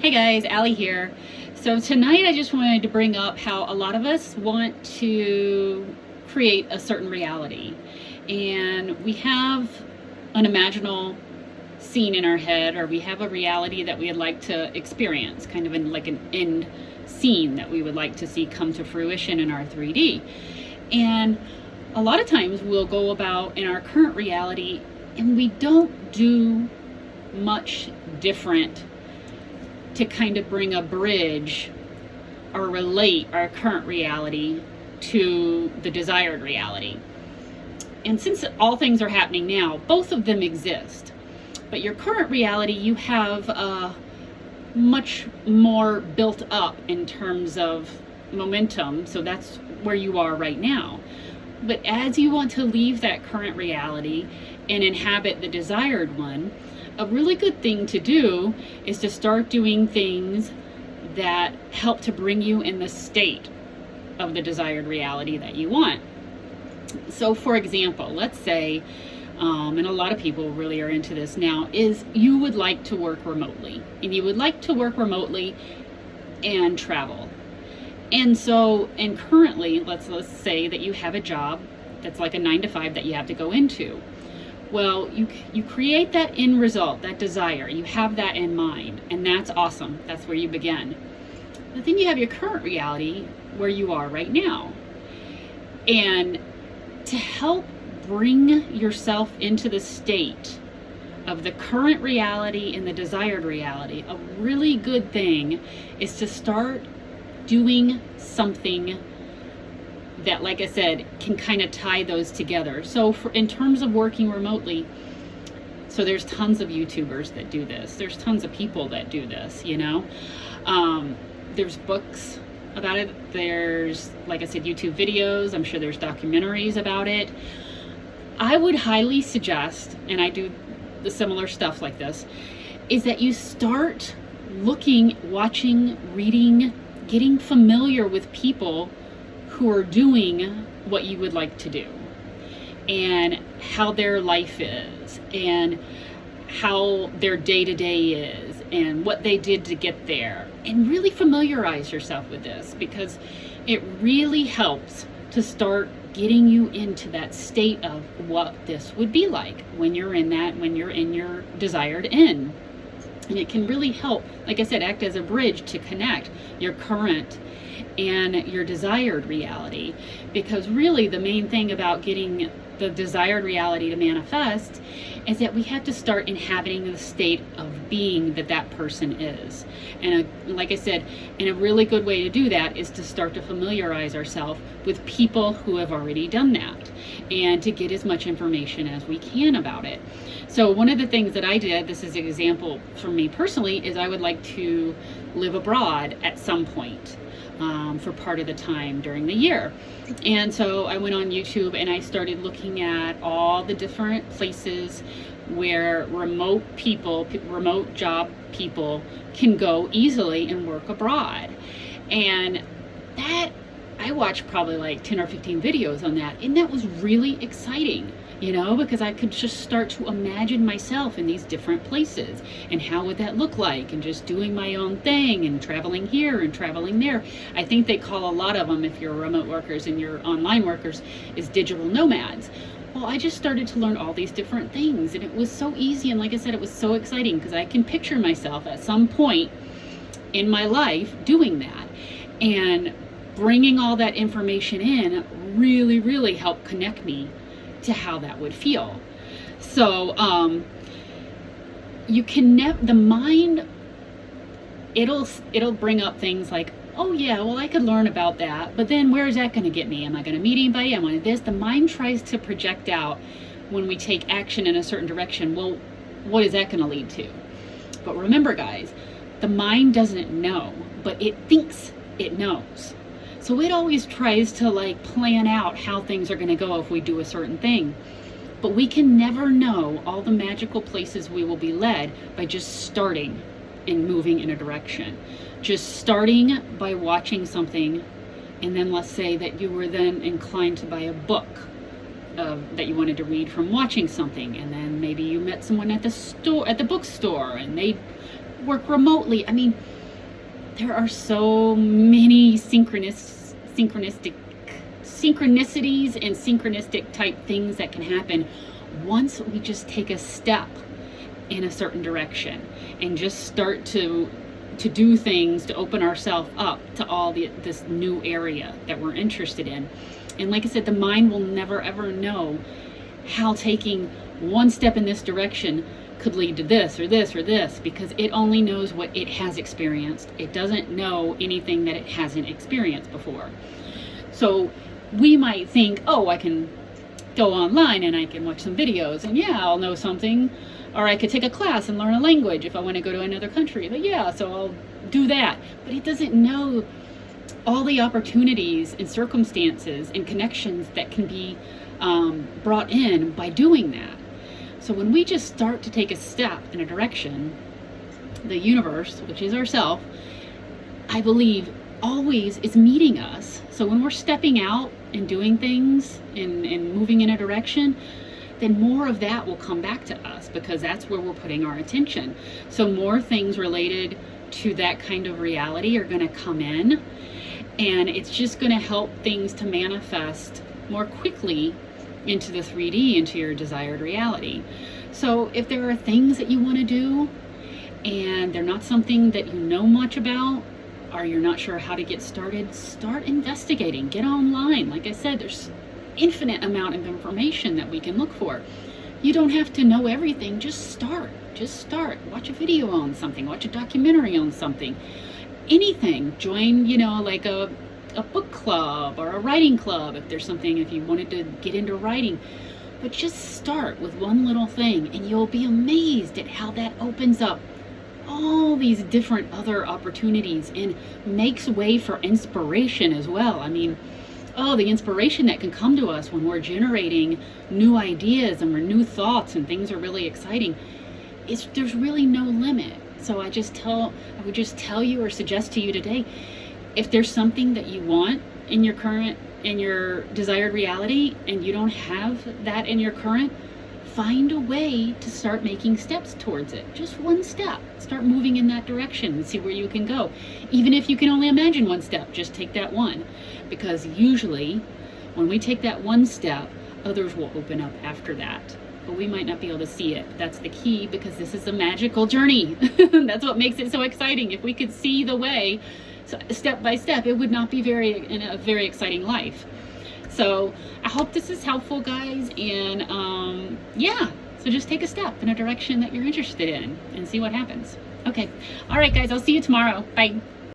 Hey guys, Allie here. So tonight I just wanted to bring up how a lot of us want to create a certain reality. And we have an imaginal scene in our head, or we have a reality that we'd like to experience, kind of in like an end scene that we would like to see come to fruition in our 3D. And a lot of times we'll go about in our current reality and we don't do much different to kind of bring a bridge or relate our current reality to the desired reality. And since all things are happening now, both of them exist. But your current reality, you have much more built up in terms of momentum, so that's where you are right now. But as you want to leave that current reality and inhabit the desired one, a really good thing to do is to start doing things that help to bring you in the state of the desired reality that you want. So for example, let's say, and a lot of people really are into this now, is you would like to work remotely. And you would like to work remotely and travel. And so, and currently, let's say that you have a job that's like a 9 to 5 that you have to go into. Well, you create that end result, that desire, you have that in mind, and that's awesome. That's where you begin. But then you have your current reality where you are right now. And to help bring yourself into the state of the current reality and the desired reality, a really good thing is to start doing something that, like I said, can kind of tie those together. So in terms of working remotely, so there's tons of YouTubers that do this. There's tons of people that do this, you know. There's books about it. There's, like I said, YouTube videos. I'm sure there's documentaries about it. I would highly suggest, and I do the similar stuff like this, is that you start looking, watching, reading, getting familiar with people who are doing what you would like to do, and how their life is, and how their day-to-day is, and what they did to get there. And really familiarize yourself with this, because it really helps to start getting you into that state of what this would be like when you're in your desired end. And it can really help, like I said, act as a bridge to connect your current and your desired reality. Because really the main thing about getting the desired reality to manifest is that we have to start inhabiting the state of being that person is. And like I said, and a really good way to do that is to start to familiarize ourselves with people who have already done that, and to get as much information as we can about it. So one of the things that I did, this is an example for me personally, is I would like to live abroad at some point. For part of the time during the year. And so I went on YouTube and I started looking at all the different places where remote job people can go easily and work abroad. And that, I watched probably like 10 or 15 videos on that, and that was really exciting. You know, because I could just start to imagine myself in these different places, and how would that look like, and just doing my own thing and traveling here and traveling there. I think they call a lot of them, if you're remote workers and you're online workers, is digital nomads. Well, I just started to learn all these different things, and it was so easy, and like I said, it was so exciting, because I can picture myself at some point in my life doing that. And bringing all that information in really, really helped connect me to how that would feel. So you can the mind, it'll bring up things like, oh yeah, well I could learn about that, but then where is that going to get me? Am I going to meet anybody? Am I this? The mind tries to project out when we take action in a certain direction. Well, what is that going to lead to? But remember guys, the mind doesn't know, but it thinks it knows. So it always tries to like plan out how things are going to go if we do a certain thing. But we can never know all the magical places we will be led by just starting and moving in a direction. Just starting by watching something, and then let's say that you were then inclined to buy a book that you wanted to read from watching something, and then maybe you met someone at the bookstore and they work remotely. I mean, there are so many synchronicities and synchronistic type things that can happen once we just take a step in a certain direction and just start to do things to open ourselves up to all this new area that we're interested in. And like I said, the mind will never ever know how taking one step in this direction could lead to this or this or this, because it only knows what it has experienced. It doesn't know anything that it hasn't experienced before. So we might think, oh, I can go online and I can watch some videos and yeah, I'll know something. Or I could take a class and learn a language if I want to go to another country. But yeah, so I'll do that. But it doesn't know all the opportunities and circumstances and connections that can be brought in by doing that. So when we just start to take a step in a direction, the universe, which is ourself, I believe always is meeting us. So when we're stepping out and doing things and moving in a direction, then more of that will come back to us, because that's where we're putting our attention. So more things related to that kind of reality are going to come in, and it's just going to help things to manifest more quickly into the 3D, into your desired reality. So if there are things that you want to do and they're not something that you know much about, or you're not sure how to get started, start investigating. Get online. Like I said, there's infinite amount of information that we can look for. You don't have to know everything. Just start. Watch a video on something, watch a documentary on something, anything. Join, like a book club or a writing club if there's something, if you wanted to get into writing. But just start with one little thing and you'll be amazed at how that opens up all these different other opportunities and makes way for inspiration as well. I mean, the inspiration that can come to us when we're generating new ideas and new thoughts and things are really exciting. There's really no limit. So I would just tell you or suggest to you today, if there's something that you want in your desired reality and you don't have that in your current, find a way to start making steps towards it. Just one step. Start moving in that direction and see where you can go. Even if you can only imagine one step, just take that one. Because usually when we take that one step, others will open up after that. But we might not be able to see it. That's the key, because this is a magical journey. That's what makes it so exciting. If we could see the way, so step by step, it would not be a very exciting life. So I hope this is helpful, guys. And yeah, so just take a step in a direction that you're interested in and see what happens. Okay. All right, guys, I'll see you tomorrow. Bye.